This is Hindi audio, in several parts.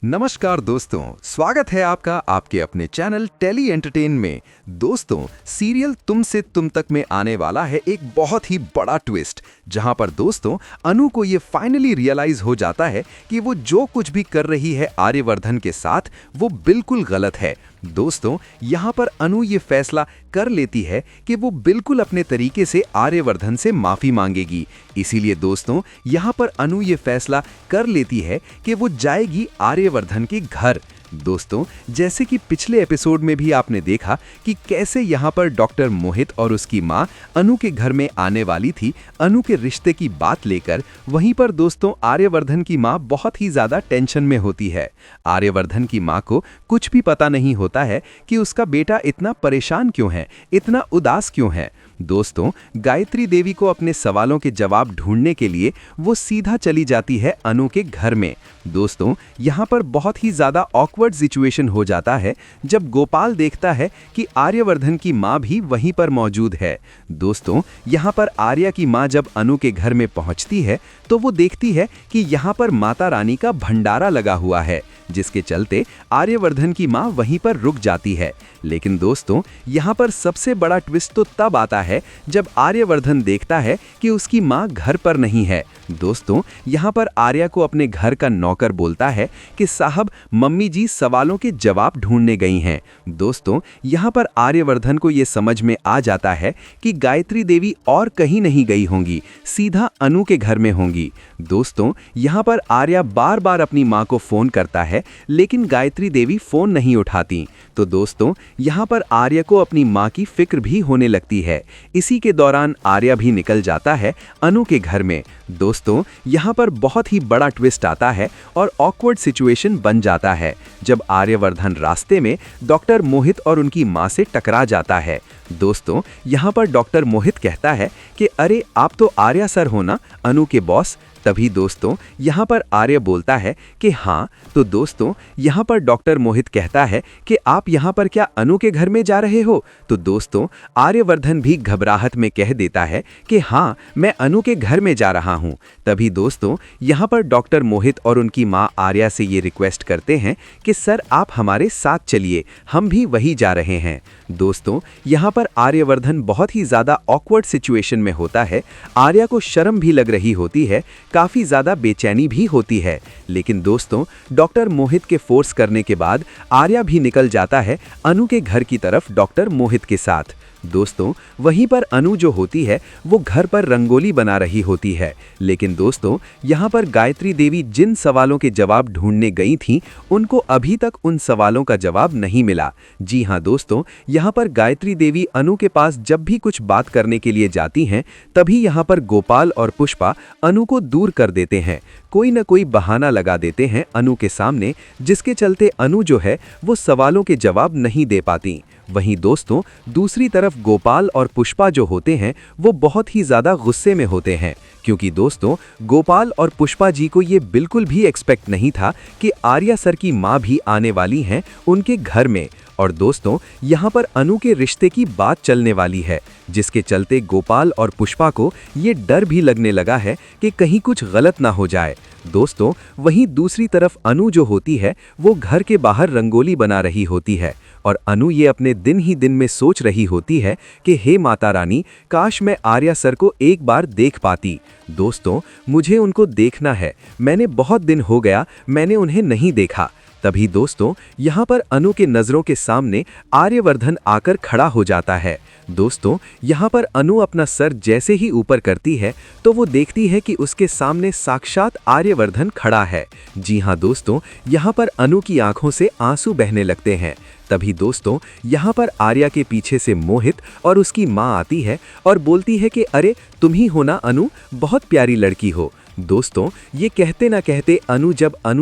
नमस्कार दोस्तों, स्वागत है आपका आपके अपने चैनल टेली एंटरटेन में। दोस्तों, सीरियल तुम से तुम तक में आने वाला है एक बहुत ही बड़ा ट्विस्ट, जहां पर दोस्तों अनु को ये फाइनली रियलाइज हो जाता है कि वो जो कुछ भी कर रही है आर्यवर्धन के साथ वो बिल्कुल गलत है। दोस्तों, यहाँ पर अनु ये फैसला कर लेती है कि वो बिल्कुल अपने तरीके से आर्यवर्धन से माफी मांगेगी। इसीलिए दोस्तों यहाँ पर अनु ये फैसला कर लेती है कि वो जाएगी आर्यवर्धन के घर। दोस्तों, जैसे कि पिछले एपिसोड में भी आपने देखा कि कैसे यहाँ पर डॉक्टर मोहित और उसकी माँ अनु के घर में आने वाली थी अनु के रिश्ते की बात लेकर। वहीं पर दोस्तों आर्यवर्धन की माँ बहुत ही ज्यादा टेंशन में होती है। आर्यवर्धन की माँ को कुछ भी पता नहीं होता है कि उसका बेटा इतना परेशान क्यों है, इतना उदास क्यों है। दोस्तों, गायत्री देवी को अपने सवालों के जवाब ढूंढने के लिए वो सीधा चली जाती है अनु के घर में। दोस्तों, यहाँ पर बहुत ही ज्यादा ऑकवर्ड सिचुएशन हो जाता है जब गोपाल देखता है कि आर्यवर्धन की माँ भी वहीं पर मौजूद है। दोस्तों, यहाँ पर आर्या की माँ जब अनु के घर में पहुँचती है तो वो देखती है कि यहाँ पर माता रानी का भंडारा लगा हुआ है, जिसके चलते आर्यवर्धन की माँ वहीं पर रुक जाती है। लेकिन दोस्तों, यहाँ पर सबसे बड़ा ट्विस्ट तो तब आता है जब आर्यवर्धन देखता है कि उसकी माँ घर पर नहीं है। दोस्तों, यहाँ पर आर्या को अपने घर का नौकर बोलता है कि साहब, मम्मी जी सवालों के जवाब ढूंढने गई हैं। दोस्तों, यहाँ पर आर्यवर्धन को ये समझ में आ जाता है कि गायत्री देवी और कहीं नहीं गई होंगी, सीधा अनु के घर में होंगी। दोस्तों, यहाँ पर आर्या बार बार अपनी माँ को फोन करता है, लेकिन गायत्री देवी फोन नहीं उठाती। तो दोस्तों, यहाँ पर आर्या को अपनी माँ की फिक्र भी होने लगती है। इसी के दौरान आर्या भी निकल जाता है अनु के घर में। दोस्तों, यहाँ पर बहुत ही बड़ा ट्विस्ट आता है और ऑकवर्ड सिचुएशन बन जाता है जब आर्यवर्धन रास्ते में डॉक्टर मोहित और उनकी माँ से टकरा जाता है। दोस्तों, यहाँ पर डॉक्टर मोहित कहता है कि अरे आप तो आर्या सर हो ना, अनु के बॉस। तभी दोस्तों यहाँ पर आर्य बोलता है कि हाँ। तो दोस्तों, यहाँ पर डॉक्टर मोहित कहता है कि आप यहाँ पर क्या अनु के घर में जा रहे हो? तो दोस्तों, आर्यवर्धन भी घबराहट में कह देता है कि हाँ, मैं अनु के घर में जा रहा हूँ। तभी दोस्तों यहाँ पर डॉक्टर मोहित और उनकी माँ आर्या से ये रिक्वेस्ट करते हैं कि सर आप हमारे साथ चलिए, हम भी वही जा रहे हैं। दोस्तों, यहाँ पर आर्यवर्धन बहुत ही ज्यादा ऑकवर्ड सिचुएशन में होता है। आर्या को शर्म भी लग रही होती है, काफी ज्यादा बेचैनी भी होती है। लेकिन दोस्तों, डॉक्टर मोहित के फोर्स करने के बाद आर्या भी निकल जाता है अनु के घर की तरफ डॉक्टर मोहित के साथ। दोस्तों, वहीं पर अनु जो होती है वो घर पर रंगोली बना रही होती है। लेकिन दोस्तों, यहाँ पर गायत्री देवी जिन सवालों के जवाब ढूंढने गई थीं, उनको अभी तक उन सवालों का जवाब नहीं मिला। जी हाँ दोस्तों, यहाँ पर गायत्री देवी अनु के पास जब भी कुछ बात करने के लिए जाती हैं, तभी यहाँ पर गोपाल और पुष्पा अनु को दूर कर देते हैं। कोई न कोई बहाना लगा देते हैं अनु के सामने, जिसके चलते अनु जो है वो सवालों के जवाब नहीं दे पाती। वहीं दोस्तों, दूसरी तरफ गोपाल और पुष्पा जो होते हैं वो बहुत ही ज्यादा गुस्से में होते हैं, क्योंकि दोस्तों गोपाल और पुष्पा जी को ये बिल्कुल भी एक्सपेक्ट नहीं था कि आर्या सर की माँ भी आने वाली हैं उनके घर में। और दोस्तों, यहाँ पर अनु के रिश्ते की बात चलने वाली है, जिसके चलते गोपाल और पुष्पा को ये डर भी लगने लगा है कि कहीं कुछ गलत ना हो जाए। दोस्तों, वहीं दूसरी तरफ अनु जो होती है वो घर के बाहर रंगोली बना रही होती है और अनु ये अपने दिन ही दिन में सोच रही होती है कि हे माता रानी, काश मैं आर्या सर को एक बार देख पाती। दोस्तों, मुझे उनको देखना है, मैंने बहुत दिन हो गया मैंने उन्हें नहीं देखा। तभी दोस्तों यहाँ पर अनु के नज़रों के सामने आर्यवर्धन आकर खड़ा हो जाता है। दोस्तों, यहाँ पर अनु अपना सर जैसे ही ऊपर करती है तो वो देखती है कि उसके सामने साक्षात आर्यवर्धन खड़ा है। जी हाँ दोस्तों, यहाँ पर अनु की आंखों से आंसू बहने लगते हैं। तभी दोस्तों यहाँ पर आर्या के पीछे से मोहित और उसकी माँ आती है और बोलती है कि अरे तुम ही हो ना अनु, बहुत प्यारी लड़की हो। दोस्तों, ये कहते ना कहते अनु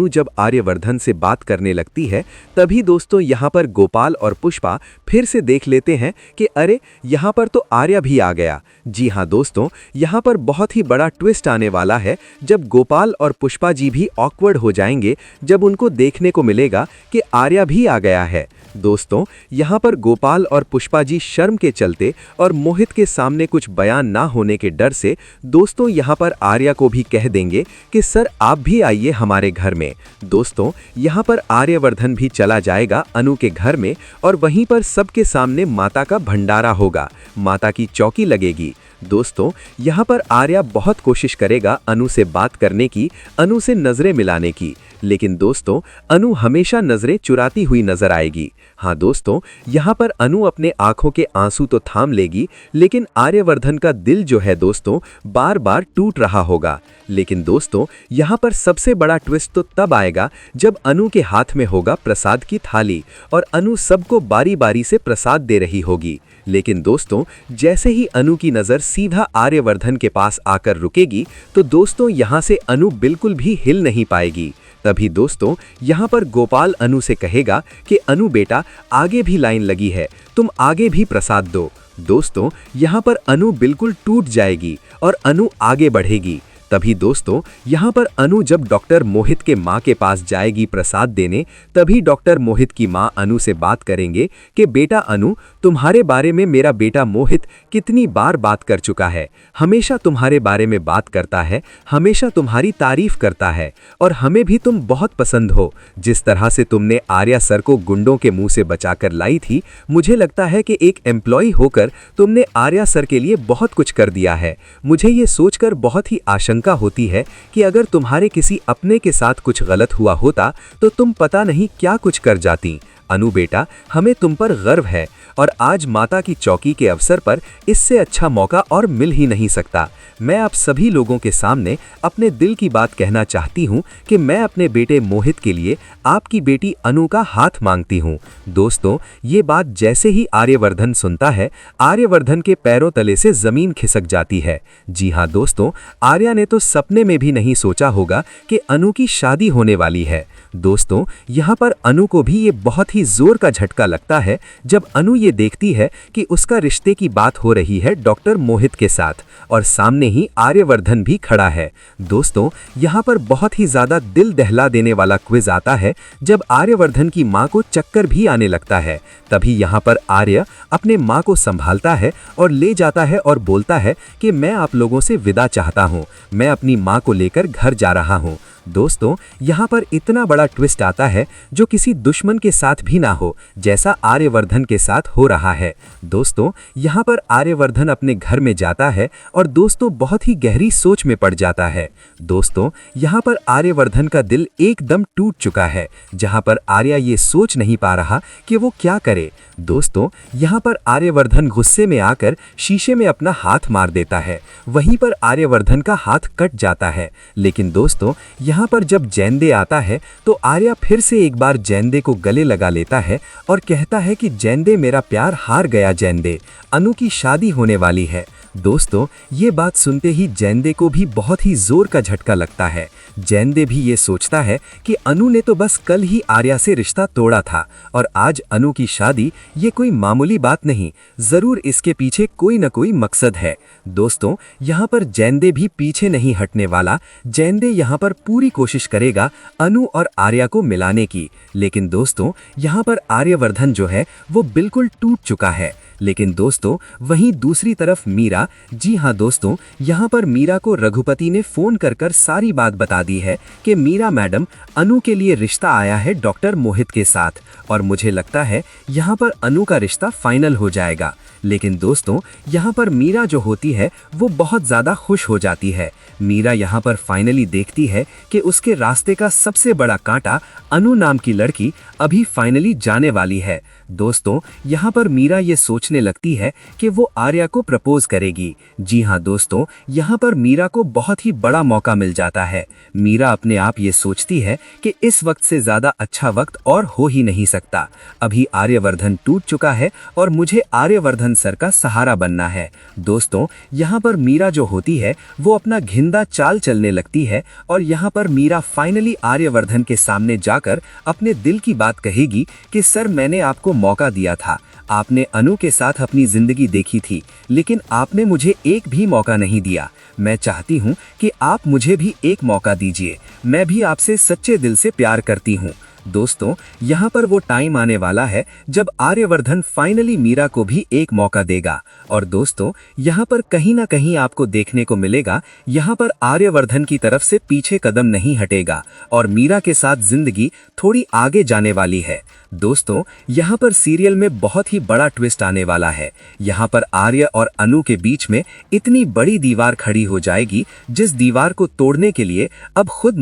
जब आर्यवर्धन से बात करने लगती है, तभी दोस्तों यहाँ पर गोपाल और पुष्पा फिर से देख लेते हैं कि अरे यहाँ पर तो आर्या भी आ गया। जी हाँ दोस्तों, यहाँ पर बहुत ही बड़ा ट्विस्ट आने वाला है जब गोपाल और पुष्पा जी भी ऑकवर्ड हो जाएंगे जब उनको देखने को मिलेगा कि आर्या भी आ गया है। दोस्तों, यहाँ पर गोपाल और पुष्पा जी शर्म के चलते और मोहित के सामने कुछ बयान ना होने के डर से दोस्तों यहाँ पर आर्या को भी कह देंगे कि सर आप भी आइए हमारे घर में। दोस्तों, यहाँ पर आर्यवर्धन भी चला जाएगा अनु के घर में और वहीं पर सबके सामने माता का भंडारा होगा, माता की चौकी लगेगी। दोस्तों, यहाँ पर आर्या बहुत कोशिश करेगा अनु से बात करने की, अनु से नजरें मिलाने की, लेकिन दोस्तों अनु हमेशा नजरें चुराती हुई नजर आएगी। हाँ दोस्तों, यहाँ पर अनु अपने आंखों के आंसू तो थाम लेगी, लेकिन आर्यवर्धन का दिल जो है दोस्तों बार बार टूट रहा होगा। लेकिन दोस्तों यहाँ पर सबसे बड़ा ट्विस्ट तो तब आएगा जब अनु के हाथ में होगा प्रसाद की थाली और अनु सबको बारी बारी से प्रसाद दे रही होगी। लेकिन दोस्तों जैसे ही अनु की नज़र सीधा आर्यवर्धन के पास आकर रुकेगी तो दोस्तों यहाँ से अनु बिल्कुल भी हिल नहीं पाएगी। तभी दोस्तों यहाँ पर गोपाल अनु से कहेगा कि अनु बेटा आगे भी लाइन लगी है, तुम आगे भी प्रसाद दो। दोस्तों यहाँ पर अनु बिल्कुल टूट जाएगी और अनु आगे बढ़ेगी। तभी दोस्तों यहाँ पर अनु जब डॉक्टर मोहित के माँ के पास जाएगी प्रसाद देने, तभी डॉक्टर मोहित की माँ अनु से बात करेंगे कि बेटा अनु, तुम्हारे बारे में मेरा बेटा मोहित कितनी बार बात कर चुका है, हमेशा तुम्हारे बारे में बात करता है, हमेशा तुम्हारी तारीफ करता है और हमें भी तुम बहुत पसंद हो। जिस तरह से तुमने आर्या सर को गुंडों के मुंह से बचाकर लाई थी, मुझे लगता है कि एक एम्प्लॉय होकर तुमने आर्या सर के लिए बहुत कुछ कर दिया है। मुझे ये सोचकर बहुत ही आशंका होती है कि अगर तुम्हारे किसी अपने के साथ कुछ गलत हुआ होता तो तुम पता नहीं क्या कुछ कर जाती। अनु बेटा, हमें तुम पर गर्व है और आज माता की चौकी के अवसर पर इससे अच्छा मौका और मिल ही नहीं सकता। मैं आप सभी लोगों के सामने अपने दिल की बात कहना चाहती हूँ कि मैं अपने बेटे मोहित के लिए आपकी बेटी अनु का हाथ मांगती हूँ। दोस्तों ये बात जैसे ही आर्यवर्धन सुनता है, आर्यवर्धन के पैरों तले से जमीन खिसक जाती है। जी हाँ दोस्तों, आर्या ने तो सपने में भी नहीं सोचा होगा कि अनु की शादी होने वाली है। दोस्तों यहाँ पर अनु को भी ये बहुत ही जोर का झटका लगता है जब अनु ये देखती है कि उसका रिश्ते की बात हो रही है डॉक्टर मोहित के साथ और सामने ही आर्यवर्धन भी खड़ा है। दोस्तों यहाँ पर बहुत ही ज्यादा दिल दहला देने वाला क्विज आता है जब आर्यवर्धन की माँ को चक्कर भी आने लगता है। तभी यहाँ पर आर्य अपने माँ को संभालता है और ले जाता है और बोलता है कि मैं आप लोगों से विदा चाहता हूँ, मैं अपनी माँ को लेकर घर जा रहा हूँ। दोस्तों यहाँ पर इतना बड़ा ट्विस्ट आता है जो किसी दुश्मन के साथ भी ना हो, जैसा आर्यवर्धन के साथ हो रहा है। दोस्तों यहाँ पर आर्यवर्धन अपने घर में जाता है और दोस्तों बहुत ही गहरी सोच में पड़ जाता है। दोस्तों यहाँ पर आर्यवर्धन का दिल एकदम टूट चुका है, जहाँ पर आर्या ये सोच नहीं पा रहा कि वो क्या करे। दोस्तों यहाँ पर आर्यवर्धन गुस्से में आकर शीशे में अपना हाथ मार देता है, वहीं पर आर्यवर्धन का हाथ कट जाता है। लेकिन दोस्तों यहाँ पर जब जैंदे आता है तो आर्या फिर से एक बार जैंदे को गले लगा लेता है और कहता है कि जैंदे मेरा प्यार हार गया, जैंदे अनु की शादी होने वाली है। दोस्तों ये बात सुनते ही जैंदे को भी बहुत ही जोर का झटका लगता है। जैंदे भी ये सोचता है कि अनु ने तो बस कल ही आर्या से रिश्ता तोड़ा था और आज अनु की शादी ये कोई मामूली बात नहीं, जरूर इसके पीछे कोई न कोई मकसद है। दोस्तों यहाँ पर जैंदे भी पीछे नहीं हटने वाला। जैंदे यहाँ पर पूरी कोशिश करेगा अनु और आर्या को मिलाने की, लेकिन दोस्तों यहाँ पर आर्यवर्धन जो है वो बिल्कुल टूट चुका है। लेकिन दोस्तों वहीं दूसरी तरफ मीरा, जी हाँ दोस्तों यहाँ पर मीरा को रघुपति ने फोन कर सारी बात बता दी है कि मीरा मैडम, अनु के लिए रिश्ता आया है डॉक्टर मोहित के साथ और मुझे लगता है यहाँ पर अनु का रिश्ता फाइनल हो जाएगा। लेकिन दोस्तों यहाँ पर मीरा जो होती है वो बहुत ज़्यादा खुश हो जाती है। मीरा यहाँ पर फाइनली देखती है कि उसके रास्ते का सबसे बड़ा कांटा अनु नाम की लड़की अभी फाइनली जाने वाली है। दोस्तों यहाँ पर मीरा ये सोचने लगती है कि वो आर्या को प्रपोज करेगी। जी हाँ दोस्तों यहाँ पर मीरा को बहुत ही बड़ा मौका मिल जाता है। मीरा अपने आप ये सोचती है कि इस वक्त से ज़्यादा अच्छा वक्त और हो ही नहीं सकता। अभी आर्यवर्धन टूट चुका है और मुझे आर्यवर्धन सर का सहारा बनना है। दोस्तों यहाँ पर मीरा जो होती है वो अपना घिंदा चाल चलने लगती है और यहाँ पर मीरा फाइनली आर्यवर्धन के सामने जाकर अपने दिल की बात कहेगी कि सर मैंने आपको मौका दिया था, आपने अनु के साथ अपनी जिंदगी देखी थी, लेकिन आपने मुझे एक भी मौका नहीं दिया। मैं चाहती हूँ कि आप मुझे भी एक मौका दीजिए, मैं भी आपसे सच्चे दिल से प्यार करती हूँ। दोस्तों, यहाँ पर वो टाइम आने वाला है जब आर्यवर्धन फाइनली मीरा को भी एक मौका देगा। और दोस्तों, यहाँ पर कहीं ना कहीं आपको देखने को मिलेगा, यहाँ पर आर्यवर्धन की तरफ से पीछे कदम नहीं हटेगा और मीरा के साथ जिंदगी थोड़ी आगे जाने वाली है। दोस्तों, यहाँ पर सीरियल में बहुत ही बड़ा ट्विस्ट आने वाला है। यहाँ पर आर्य और अनु के बीच में इतनी बड़ी दीवार खड़ी हो जाएगी, जिस दीवार को तोड़ने के लिए अब खुद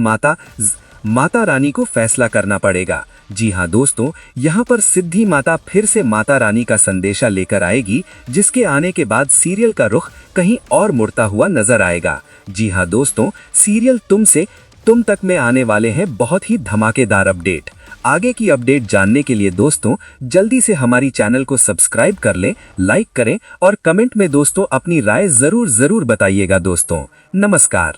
माता रानी को फैसला करना पड़ेगा। जी हाँ दोस्तों, यहाँ पर सिद्धि माता फिर से माता रानी का संदेशा लेकर आएगी, जिसके आने के बाद सीरियल का रुख कहीं और मुड़ता हुआ नजर आएगा। जी हाँ दोस्तों, सीरियल तुमसे तुम तक में आने वाले हैं बहुत ही धमाकेदार अपडेट। आगे की अपडेट जानने के लिए दोस्तों जल्दी से हमारी चैनल को सब्सक्राइब कर लें, लाइक करें और कमेंट में दोस्तों अपनी राय जरूर बताइएगा दोस्तों। नमस्कार।